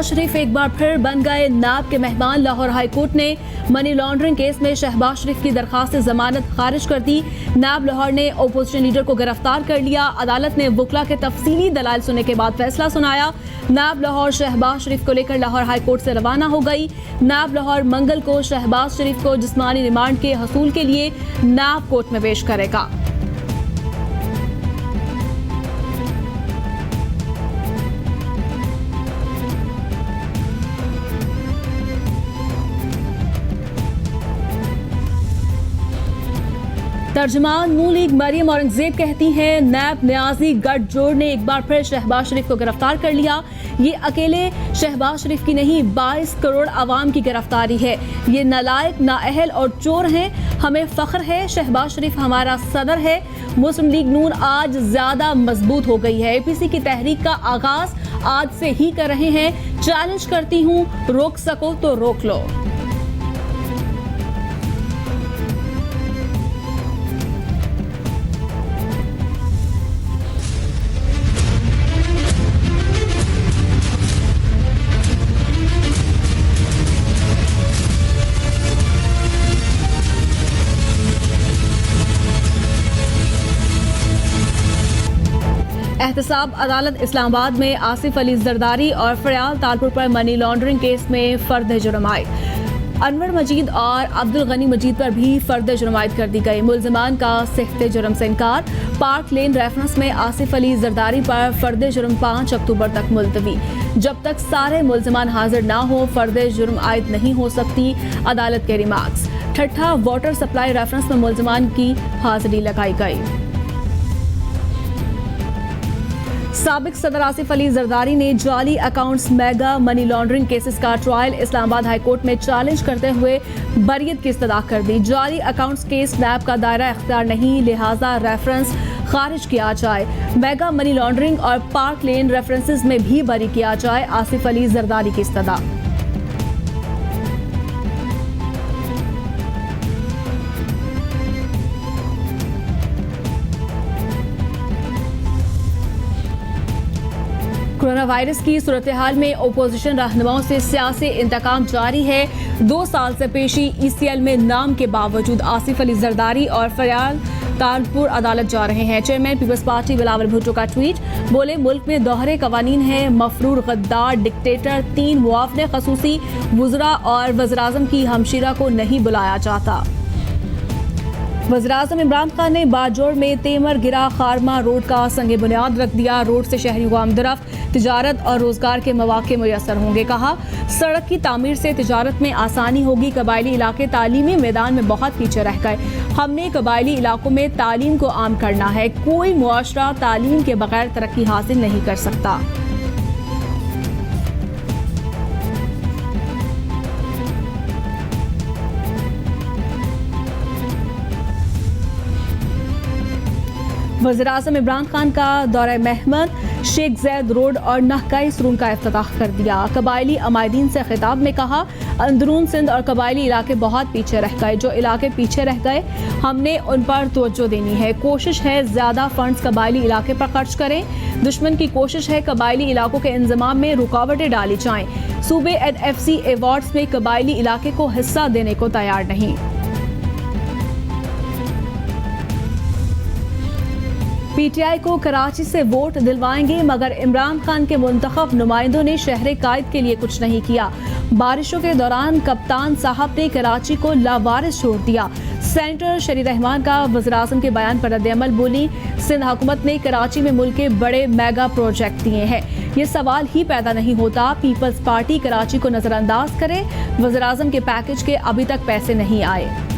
शहबाज शरीफ एक बार फिर बन गए नाब के मेहमान। लाहौर हाई कोर्ट ने मनी लॉन्ड्रिंग केस में शहबाज शरीफ की दरखास्त जमानत खारिज कर दी। नाब लाहौर ने ओपोजिशन लीडर को गिरफ्तार कर लिया। अदालत ने वकला के तफसीली दलाइल सुनने के बाद फैसला सुनाया। नाब लाहौर शहबाज शरीफ को लेकर लाहौर हाई कोर्ट से रवाना हो गई। नाब लाहौर मंगल को शहबाज शरीफ को जिस्मानी रिमांड के हसूल के लिए नाब कोर्ट में पेश करेगा। तर्जुमान नून लीग मरियम औरंगजेब कहती हैं, नैब न्याजी गठजोड़ ने एक बार फिर शहबाज शरीफ को गिरफ्तार कर लिया। ये अकेले शहबाज शरीफ की नहीं, 22 करोड़ आवाम की गिरफ्तारी है। ये नालायक, नाअहल और चोर हैं। हमें फख्र है, शहबाज शरीफ हमारा सदर है। मुस्लिम लीग नून आज ज्यादा मजबूत हो गई है। एपीसी की तहरीक का आगाज आज से ही कर रहे हैं। चैलेंज करती हूँ, रोक सको तो रोक लो। एहतसाब अदालत इस्लामाबाद में आसिफ अली जरदारी और फयाल तालपुर पर मनी लॉन्ड्रिंग केस में फर्द जुर्म आयद। अनवर मजीद और अब्दुल गनी मजीद पर भी फर्द जुर्म आयद कर दी गई। मुल्जिमान का सख्त जुर्म से इनकार। पार्क लेन रेफरेंस में आसिफ अली जरदारी पर फर्द जुर्म 5 अक्टूबर तक मुलतवी। जब तक सारे मुल्जिमान हाजिर ना हो, फर्द जुर्म आयद नहीं हो सकती। अदालत के रिमार्क्स। ठट्ठा वाटर सप्लाई रेफरेंस में मुल्जिमान की हाजिरी लगाई गई। साबिक सदर आसिफ अली जरदारी ने जाली accounts mega money laundering cases का ट्रायल इस्लामाबाद हाई कोर्ट में चैलेंज करते हुए बरियत की इस्तदा कर दी। जाली अकाउंट्स केस नैब का दायरा इख्तियार नहीं, लिहाजा रेफरेंस खारिज किया जाए। मेगा मनी लॉन्ड्रिंग और पार्क लेन रेफरेंसेस में भी बरी किया जाए। आसिफ अली जरदारी की इस्तदा। कोरोना वायरस की सूरत हाल में ओपोजिशन रहनुमाओं से सियासी इंतकाम जारी है। 2 साल से पेशी ECL में नाम के बावजूद आसिफ अली जरदारी और फयाल तालपुर अदालत जा रहे हैं। Chairman People's Party Bilawal Bhutto का ट्वीट। बोले, मुल्क में दोहरे कवानीन है। मफरूर, गद्दार, डिक्टेटर, 3 मुआवने खसूसी वुज़रा और वज़ीर-ए-आज़म की हमशीरा को नहीं बुलाया जाता। वज़ीर-ए-आज़म इमरान खान ने बाजोड़ में तेमर गिरा खारमा रोड का संगे बुनियाद रख दिया। रोड से शहरी को आमदरफ्त, तिजारत और रोजगार के मौके मुयसर होंगे। कहा, सड़क की तामीर से तिजारत में आसानी होगी। कबायली इलाके तालीमी मैदान में बहुत पीछे रह गए। हमने कबायली इलाकों में तालीम को आम करना है। कोई मुआशरा तालीम के बगैर तरक्की हासिल नहीं कर सकता। वज़ीर-ए-आज़म इमरान खान का दौरा महमद, शेख ज़ैद रोड और नहकाई सुरून का इफ्तिताह कर दिया। कबायली अमायदीन से खिताब में कहा, अंदरून सिंध और कबायली इलाके बहुत पीछे रह गए। जो इलाके पीछे रह गए, हमने उन पर तवज्जो देनी है। कोशिश है ज़्यादा फंड्स कबायली इलाके पर खर्च करें। दुश्मन की कोशिश है कबायली इलाकों के इंतजाम में रुकावटें डाली जाएं। सूबे NFC अवार्ड्स में कबायली इलाके को हिस्सा देने को तैयार नहीं। PTI को कराची से वोट दिलवाएंगे, मगर इमरान खान के मुंतखब नुमाइंदों ने शहर कायद के लिए कुछ नहीं किया। बारिशों के दौरान कप्तान साहब ने कराची को लावारिस छोड़ दिया। सेनेटर शरी रहमान का वज़ीर-ए-आज़म के बयान पर रद्द-ए-अमल। बोली, सिंध हुकूमत ने कराची में मुल्क के बड़े मेगा प्रोजेक्ट दिए हैं। ये सवाल ही पैदा नहीं होता पीपल्स पार्टी कराची को नजरअंदाज करे। वज़ीर-ए-आज़म के पैकेज के अभी तक पैसे नहीं आए।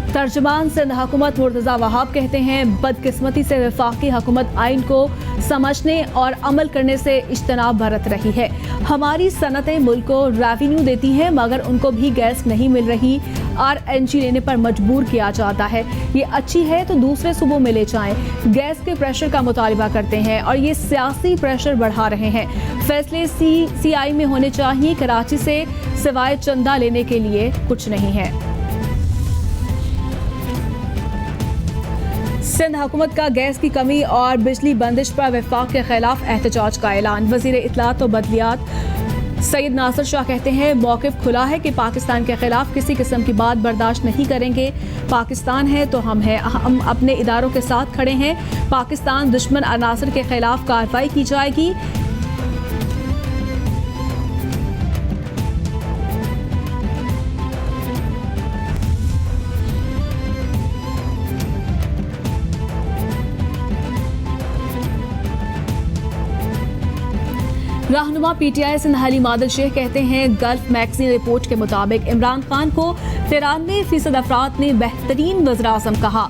तर्जुमान सिंध हुकूमत मुर्तज़ा वहाब कहते हैं, बदकिस्मती से वफाकी हुकूमत आइन को समझने और अमल करने से इज्तनाब बरत रही है। हमारी सनतें मुल्क को रेवेन्यू देती हैं, मगर उनको भी गैस नहीं मिल रही। RNG लेने पर मजबूर किया जाता है। ये अच्छी है तो दूसरे सूबों में ले जाएं। गैस के प्रेशर का मुतालबा करते हैं और ये सियासी प्रेशर बढ़ा रहे हैं। फैसले CCI में होने चाहिए। कराची से सिवाय चंदा लेने के लिए कुछ नहीं है। सिंध हुकूमत का गैस की कमी और बिजली बंदिश पर वफाक के खिलाफ एहतजाज का ऐलान। वजीर इत्तलात और बदलियात सैयद नासिर शाह कहते हैं मौक़िफ़ खुला है कि पाकिस्तान के खिलाफ किसी किस्म की बात बर्दाश्त नहीं करेंगे। पाकिस्तान है तो हम हैं, हम अपने इदारों के साथ खड़े हैं। पाकिस्तान दुश्मन अनासर के खिलाफ कार्रवाई की जाएगी। रहनुमा पीटीआई सिंध हलीम आदिल शेख कहते हैं गल्फ मैगजीन रिपोर्ट के मुताबिक इमरान खान को 93% अफराद ने बेहतरीन वज़ीर-ए-आज़म कहा।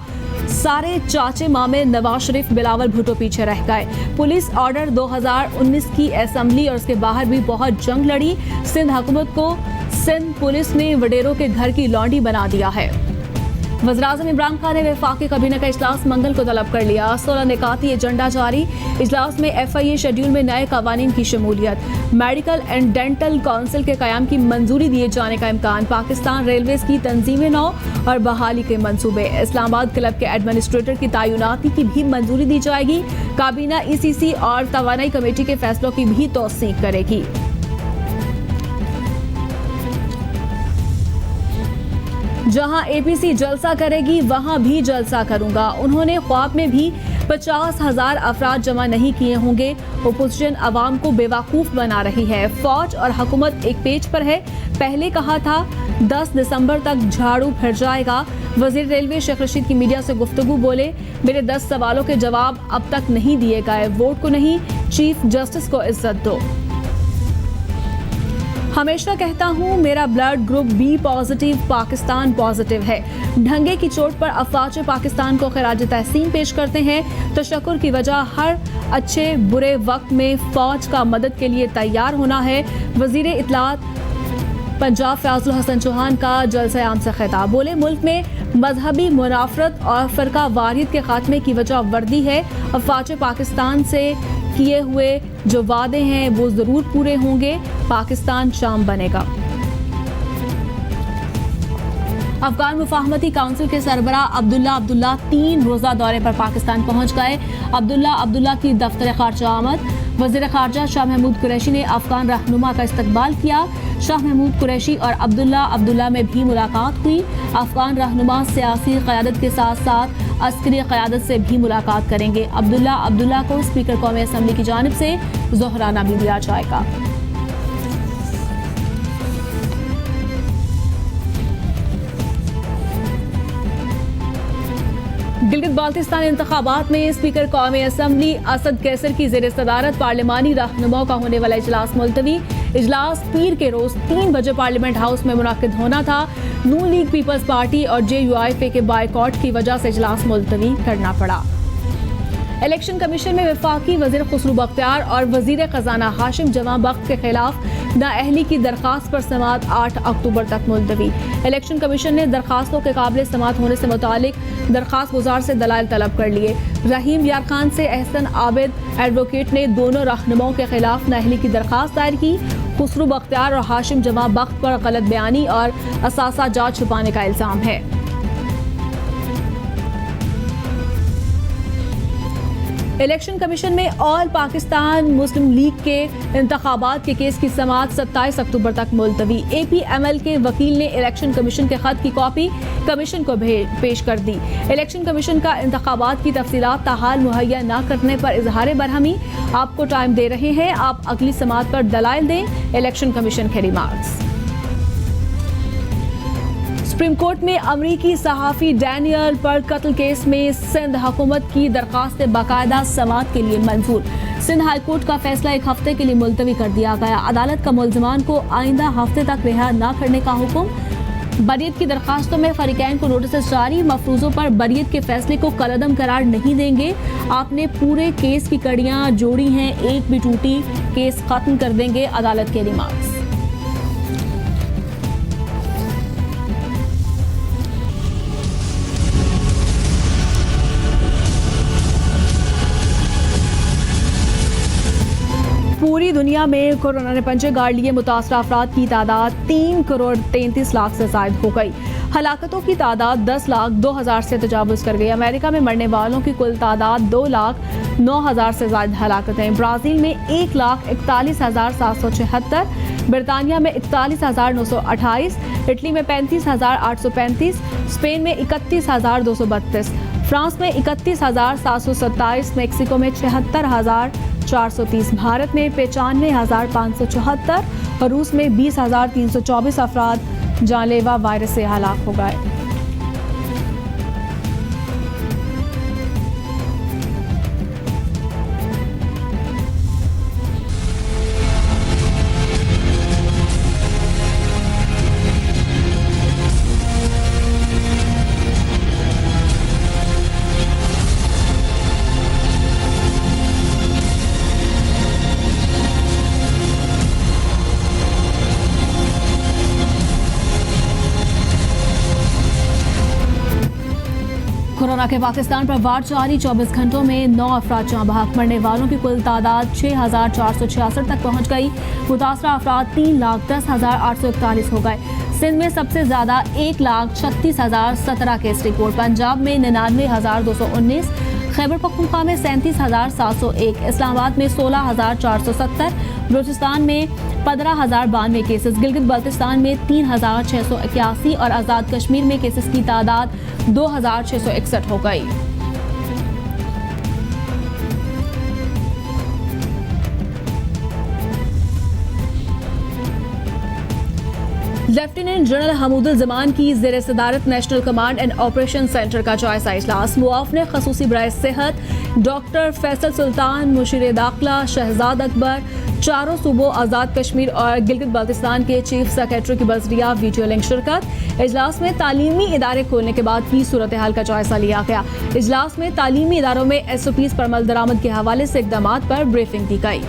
सारे चाचे मामे नवाज शरीफ बिलावल भुट्टो पीछे रह गए। पुलिस ऑर्डर 2019 की असेंबली और उसके बाहर भी बहुत जंग लड़ी। सिंध हुकूमत को सिंध पुलिस ने वडेरों के घर की लौंडी बना दिया है। वज़ीर-ए-आज़म इमरान खान ने वफाकी काबीना का इजलास मंगल को तलब कर लिया। 16 निकाती एजेंडा जारी। इजलास में FIA शेड्यूल में नए कवानीन की शमूलियत। मेडिकल एंड डेंटल काउंसिल के क़याम की मंजूरी दिए जाने का इम्कान। पाकिस्तान रेलवेज की तंजीम नौ और बहाली के मंसूबे। इस्लामाबाद क्लब के एडमिनिस्ट्रेटर की तैनाती की भी मंजूरी दी जाएगी। काबीना ECC और तवानाई कमेटी के फैसलों की भी तौसीक करेगी। जहां APC जलसा करेगी वहां भी जलसा करूंगा। उन्होंने ख्वाब में भी 50,000 अफराद जमा नहीं किए होंगे। ओपोजिशन अवाम को बेवकूफ़ बना रही है। फौज और हुकूमत एक पेज पर है। पहले कहा था 10 दिसंबर तक झाड़ू फिर जाएगा। वजीर रेलवे शेख रशीद की मीडिया से गुफ्तगू बोले, मेरे 10 सवालों के जवाब अब तक नहीं दिए गए। वोट को नहीं, चीफ जस्टिस को इज्जत दो। हमेशा कहता हूँ मेरा blood group B positive, Pakistan positive है। ढंगे की चोट पर अफवाज पाकिस्तान को खिराज तहसीन पेश करते हैं। तशक्कुर की वजह हर अच्छे बुरे वक्त में फौज का मदद के लिए तैयार होना है। वजीर इत्तलात पंजाब फयाजुल हसन चौहान का जलसा आम से खिताब। बोले, मुल्क में मजहबी मुनाफरत और फ़िरका वारियत के खात्मे की वजह वर्दी है। अफवाज पाकिस्तान से किए हुए जो वादे हैं वो ज़रूर पूरे होंगे। पाकिस्तान शाम बनेगा। अफगान मुफाहमती काउंसिल के सरबरा अब्दुल्ला 3 रोज़ा दौरे पर पाकिस्तान पहुंच गए। अब्दुल्ला की दफ्तर खारजा आमद। वज़ीर खारजा शाह महमूद कुरैशी ने अफगान रहनुमा का इस्तकबाल किया। शाह महमूद कुरैशी और अब्दुल्ला में भी मुलाकात हुई। अफगान रहनुमा सियासी क़यादत के साथ साथ अस्करी क़यादत से भी मुलाकात करेंगे। अब्दुल्ला को स्पीकर कौमी असम्बली की जानिब से ज़ोहराना भी दिया जाएगा। गिलगित बाल्तिस्तान इंतखाबात में स्पीकर कौमी असम्बली असद कैसर की ज़ेर सदारत पार्लिमानी रहनुमाओं का होने वाला इजलास मुलतवी। इजलास पीर के रोज 3 बजे पार्लियामेंट हाउस में मुनाकिद होना था। नून लीग पीपल्स पार्टी और JUIFA के बायकॉट की वजह से इजलास मुलतवी करना पड़ा। इलेक्शन कमीशन में वफाकी वजीर खुसरू बख्तियार और वजीर खजाना हाशिम जमा बख्त के खिलाफ नाअहली की दरखास्त पर समाअत 8 अक्टूबर तक मुलतवी। इलेक्शन कमीशन ने दरखास्तों के काबिल समाअत होने से मुतालिक दरखास्त गुजार से दलाइल तलब कर लिए। रहीम यार खान से एहसन आबिद एडवोकेट ने दोनों रहनुमाओं के खिलाफ नाअहली की दरखास्त दायर की। खुसरू बख्तियार और हाशिम जमा बख्त पर गलत बयानी और असासा जात छुपाने का इल्जाम है। इलेक्शन कमीशन में ऑल पाकिस्तान मुस्लिम लीग के इंतखाबात के केस की समाअत 27 अक्टूबर तक मुलतवी। APML के वकील ने इलेक्शन कमीशन के खत की कॉपी कमीशन को पेश कर दी। इलेक्शन कमीशन का इंतखाबात की तफसीलात ताहाल मुहैया न करने पर इजहार बरहमी। आपको टाइम दे रहे हैं, आप अगली समाअत पर दलाइल दें। इलेक्शन कमीशन के रिमार्क्स। सुप्रीम कोर्ट में अमरीकी सहाफ़ी डैनियल पर कत्ल केस में सिंध हुकूमत की दरखास्त बाकायदा समाअत के लिए मंजूर। सिंध हाई कोर्ट का फैसला 1 हफ्ते के लिए मुलतवी कर दिया गया। अदालत का मुल्ज़िमान को आइंदा हफ्ते तक रिहा न करने का हुक्म। बरियत की दरखास्तों में फरीकैन को नोटिस जारी। मफरूजों पर बरियत के फैसले को कलअदम करार नहीं देंगे। आपने पूरे केस की कड़ियां जोड़ी हैं, एक भी टूटी, केस खत्म कर देंगे। अदालत के रिमार्क्स। पूरी दुनिया में कोरोना ने पंजे गाड़ लिए, मुतासरा अफराद की तादाद 3,33,00,000 से जायद हो गई। हलाकतों की तादाद 10,02,000 से तजावुज़ कर गई। अमेरिका में मरने वालों की कुल तादाद 2,09,000 से ज्यादा हलाकतें। ब्राज़ील में 1,41,776, बरतानिया में 41,928, इटली में 35,835, स्पेन में 31,232, फ्रांस में 31,727, मेक्सिको में 76,430, भारत में 95,574 और रूस में 20,324 अफराद जानलेवा वायरस से हलाक हो गए। कोरोना के पाकिस्तान पर वार जारी, 24 घंटों में 9 अफराद जहां बहक। मरने वालों की कुल तादाद 6,466 तक पहुंच गई। मुतासरा अफराद 3,10,841 हो गए। सिंध में सबसे ज्यादा 1,36,017 केस रिपोर्ट, पंजाब में 99,219, खैबर पख्तूनख्वा में 37,701, इस्लामाबाद में 16,470, बलूचिस्तान में 15,092 केसेस, गिलगित बल्तिस्तान में 3,681 और आज़ाद कश्मीर में केसेस की तादाद 2,661 हो गई। लेफ्टिनेंट जनरल हमूदुल जमान की ज़ेर सदारत national command and operation centre का जायजा इजलास। मुआफ़ ने खसूसी बराए सेहत डॉक्टर फैसल सुल्तान, मुशीर दाखिला शहजाद अकबर, चारों सूबों आज़ाद कश्मीर और गिलगित बल्तिस्तान के चीफ सेक्रेटरी की बजरिया वीडियो लिंक शिरकत। इजलास में तालीमी इदारे खोलने के बाद की सूरत हाल का जायजा लिया गया। इजलास में तालीमी इदारों में SOPs पर अमल दरामद के हवाले से इक़दाम पर ब्रीफिंग दी गई।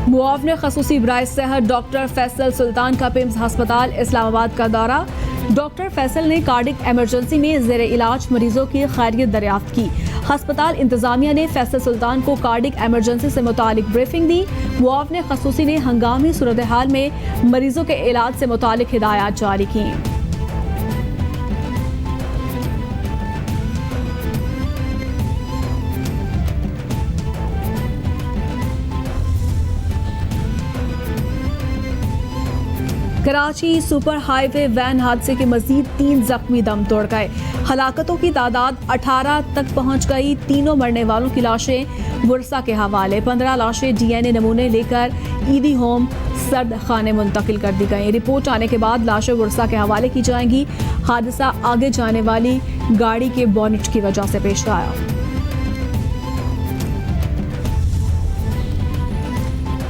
मुआफ़ ने खसूसी बराए सेहत डॉक्टर फैसल सुल्तान का पिम्स हस्पताल इस्लामाबाद का दौरा। डॉक्टर फैसल ने कार्डिक एमरजेंसी में ज़ेर इलाज मरीजों की खैरियत दरियाफ्त की। हस्पताल इंतजामिया ने फैसल सुल्तान को कार्डिक एमरजेंसी से मुतालिक ब्रीफिंग दी। मुआफ़ ने खसूसी ने हंगामी सूरत हाल में मरीजों के इलाज से मुतालिक हिदायत जारी की। कराची सुपर हाईवे वैन हादसे के मजीद 3 जख्मी दम तोड़ गए। हलाकतों की तादाद 18 तक पहुंच गई। तीनों मरने वालों की लाशें वर्सा के हवाले। 15 लाशें DNA नमूने लेकर ईदी होम सर्द खाने मुंतकिल कर दी गई। रिपोर्ट आने के बाद लाशें वर्सा के हवाले की जाएंगी। हादसा आगे जाने वाली गाड़ी के बोनेट की वजह से पेश आया।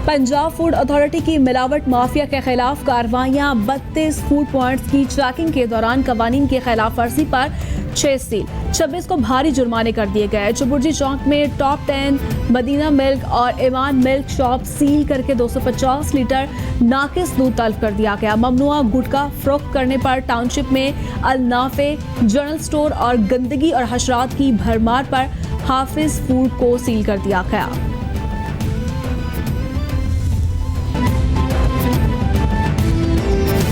पंजाब फूड अथॉरिटी की मिलावट माफिया के खिलाफ कार्रवाइयां। 32 फूड पॉइंट्स की चेकिंग के दौरान कवानीन की खिलाफ वर्जी पर 6 सील, 26 को भारी जुर्माने कर दिए गए। चुबुर्जी चौक में टॉप 10 मदीना मिल्क और ईमान मिल्क शॉप सील करके 250 लीटर नाकिस दूध तल्फ कर दिया गया। ममनुआ गुटखा फरोख्त करने पर टाउनशिप में अल नाफे जनरल स्टोर और गंदगी और हशरात की भरमार पर हाफिज फूड को सील कर दिया गया।